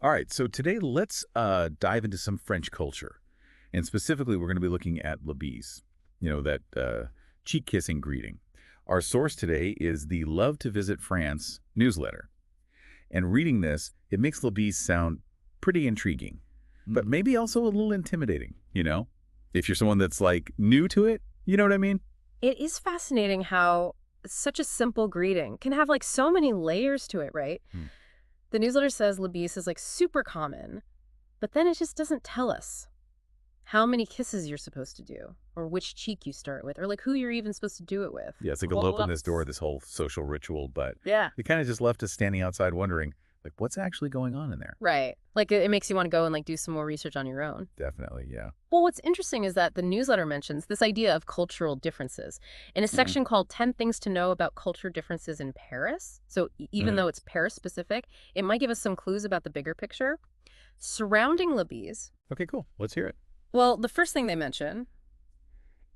All right, so today let's dive into some French culture. And specifically, we're going to be looking at la bise, that cheek-kissing greeting. Our source today is the Love to Visit France newsletter. And reading this, it makes la bise sound pretty intriguing, but maybe also a little intimidating. If you're someone that's like new to it, you know what I mean? It is fascinating how such a simple greeting can have like so many layers to it, right? Hmm. The newsletter says labis is like super common, but then it just doesn't tell us how many kisses you're supposed to do, or which cheek you start with, or like who you're even supposed to do it with. Yeah, it's like it'll open this door, this whole social ritual, but Yeah. it kind of just left us standing outside wondering, like, what's actually going on in there? Right. Like it makes you want to go and like do some more research on your own. Definitely, yeah. Well, what's interesting is that the newsletter mentions this idea of cultural differences in a section called 10 Things to Know About Culture Differences in Paris. So even though it's Paris specific, it might give us some clues about the bigger picture. Surrounding Libby's, Okay, cool. Let's hear it. well, the first thing they mention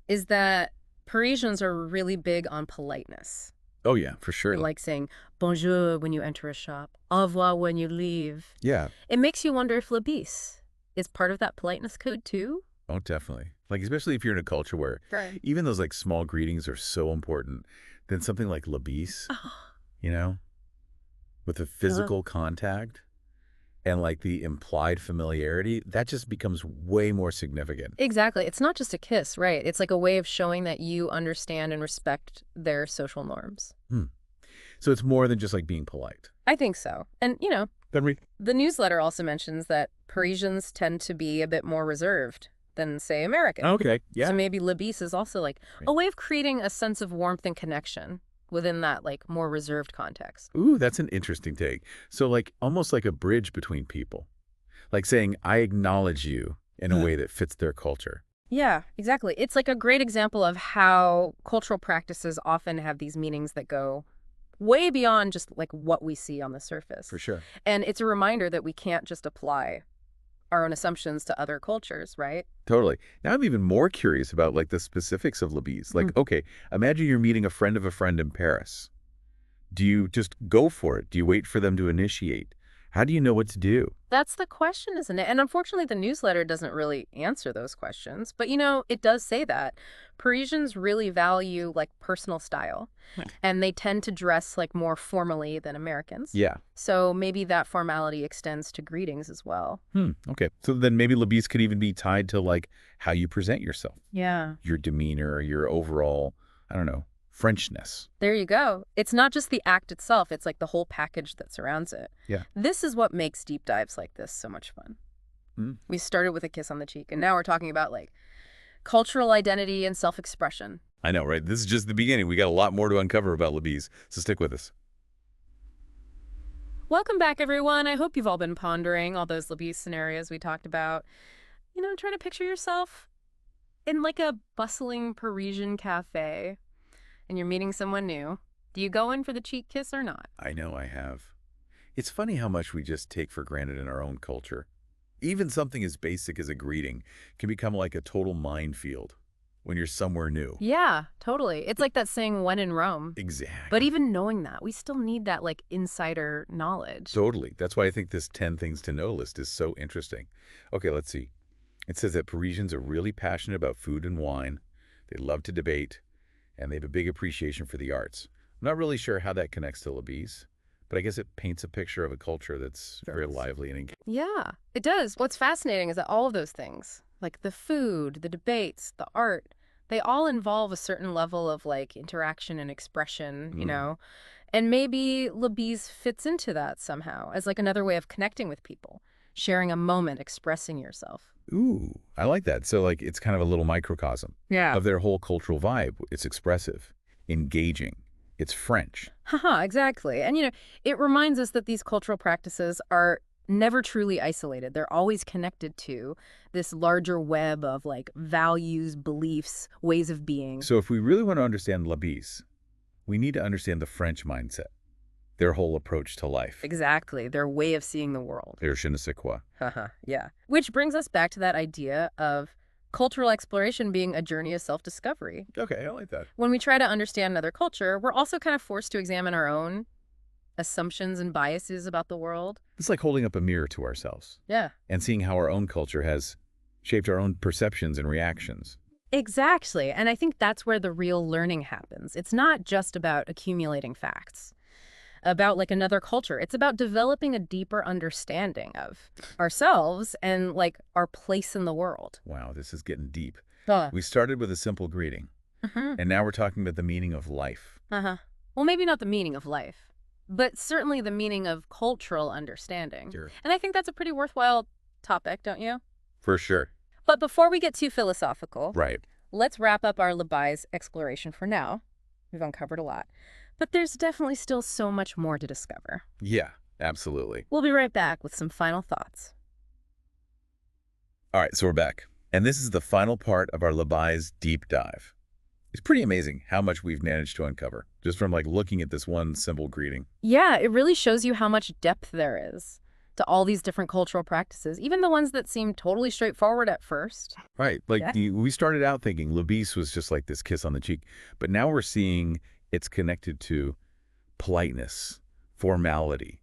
is that Parisians are really big on politeness. Oh, yeah, for sure. They like saying bonjour when you enter a shop, au revoir when you leave. Yeah. It makes you wonder if Libis is part of that politeness code too. Oh, definitely. Like, especially if you're in a culture where Right. even those, like, small greetings are so important, then something like la bise, you know, with the physical contact and, like, the implied familiarity, that just becomes way more significant. Exactly. It's not just a kiss, right? It's like a way of showing that you understand and respect their social norms. Hmm. So it's more than just, like, being polite. I think so. And, Then we... the newsletter also mentions that Parisians tend to be a bit more reserved than, say, Americans. Okay, yeah. So maybe Libis is also like a way of creating a sense of warmth and connection within that like more reserved context. Ooh, that's an interesting take. So, like, almost like a bridge between people. Like saying, I acknowledge you in a way that fits their culture. Yeah, exactly. It's like a great example of how cultural practices often have these meanings that go way beyond just like what we see on the surface. For sure. And it's a reminder that we can't just apply our own assumptions to other cultures, right? Totally. Now I'm even more curious about like the specifics of La Bise. Like, okay, imagine you're meeting a friend of a friend in Paris. Do you just go for it? Do you wait for them to initiate? How do you know what to do? That's the question, isn't it? And unfortunately, the newsletter doesn't really answer those questions. But, it does say that Parisians really value like personal style, and they tend to dress like more formally than Americans. Yeah. So maybe that formality extends to greetings as well. Okay. So then maybe La Bise could even be tied to like how you present yourself, Yeah. your demeanor, your overall, I don't know, Frenchness. There you go. It's not just the act itself, it's like the whole package that surrounds it. Yeah. This is what makes deep dives like this so much fun. We started with a kiss on the cheek, and now we're talking about like cultural identity and self-expression. I know, right? This is just the beginning. We got a lot more to uncover about La Bise, so stick with us. Welcome back, everyone. I hope you've all been pondering all those Libby scenarios we talked about. Try to picture yourself in like a bustling Parisian cafe, and you're meeting someone new. Do you go in for the cheek kiss or not? I know I have. It's funny how much we just take for granted in our own culture. Even something as basic as a greeting can become like a total minefield when you're somewhere new. Yeah, totally. It's like that saying, when in Rome. Exactly. But even knowing that, we still need that like insider knowledge. Totally. That's why I think this 10 things to know list is so interesting. Okay, let's see. It says that Parisians are really passionate about food and wine. They love to debate, and they have a big appreciation for the arts. I'm not really sure how that connects to La Bise, but I guess it paints a picture of a culture that's very lively and engaging. Yeah, it does. What's fascinating is that all of those things, like the food, the debates, the art, they all involve a certain level of like interaction and expression, And maybe Libby's fits into that somehow as like another way of connecting with people, sharing a moment, expressing yourself. Ooh, I like that. So like it's kind of a little microcosm of their whole cultural vibe. It's expressive, engaging. It's French. Haha, exactly. And it reminds us that these cultural practices are never truly isolated. They're always connected to this larger web of like values, beliefs, ways of being. So if we really want to understand La Bise, we need to understand the French mindset, their whole approach to life. Exactly. Their way of seeing the world. Their je ne sais quoi. Haha, yeah. Which brings us back to that idea of cultural exploration being a journey of self-discovery. Okay, I like that. When we try to understand another culture, we're also kind of forced to examine our own assumptions and biases about the world. It's like holding up a mirror to ourselves Yeah. and seeing how our own culture has shaped our own perceptions and reactions. Exactly. And I think that's where the real learning happens. It's not just about accumulating facts about like another culture. It's about developing a deeper understanding of ourselves and like our place in the world. Wow, this is getting deep. Uh, We started with a simple greeting, uh-huh. and now we're talking about the meaning of life. Uh-huh. Well, maybe not the meaning of life, but certainly the meaning of cultural understanding. Sure. And I think that's a pretty worthwhile topic, don't you? For sure. But before we get too philosophical, Right. let's wrap up our Labai's exploration for now. We've uncovered a lot. But there's definitely still so much more to discover. Yeah, absolutely. We'll be right back with some final thoughts. All right, so we're back. And this is the final part of our Labai's deep dive. It's pretty amazing how much we've managed to uncover just from like looking at this one simple greeting. Yeah, it really shows you how much depth there is to all these different cultural practices, even the ones that seem totally straightforward at first. Right. Like Yeah. we started out thinking Labise was just like this kiss on the cheek, but now we're seeing it's connected to politeness, formality,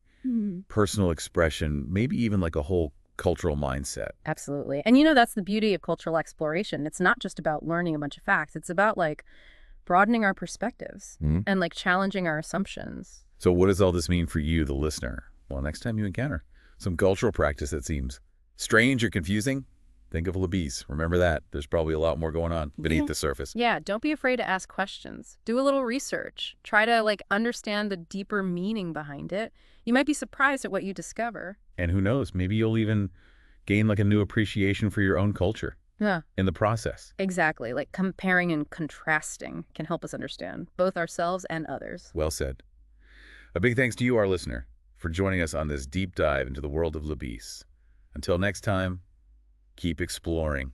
personal expression, maybe even like a whole cultural mindset. Absolutely. And you know, that's the beauty of cultural exploration. It's not just about learning a bunch of facts. It's about like broadening our perspectives Mhm. and like challenging our assumptions. So what does all this mean for you, the listener? Well, next time you encounter some cultural practice that seems strange or confusing, think of Labise. Remember that. There's probably a lot more going on beneath the surface. Yeah, don't be afraid to ask questions. Do a little research. Try to like understand the deeper meaning behind it. You might be surprised at what you discover. And who knows, maybe you'll even gain like a new appreciation for your own culture Yeah, in the process. exactly. Like comparing and contrasting can help us understand both ourselves and others. Well said. A big thanks to you, our listener, for joining us on this deep dive into the world of Labise. Until next time, keep exploring,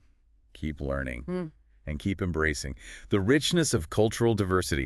keep learning, and keep embracing the richness of cultural diversity.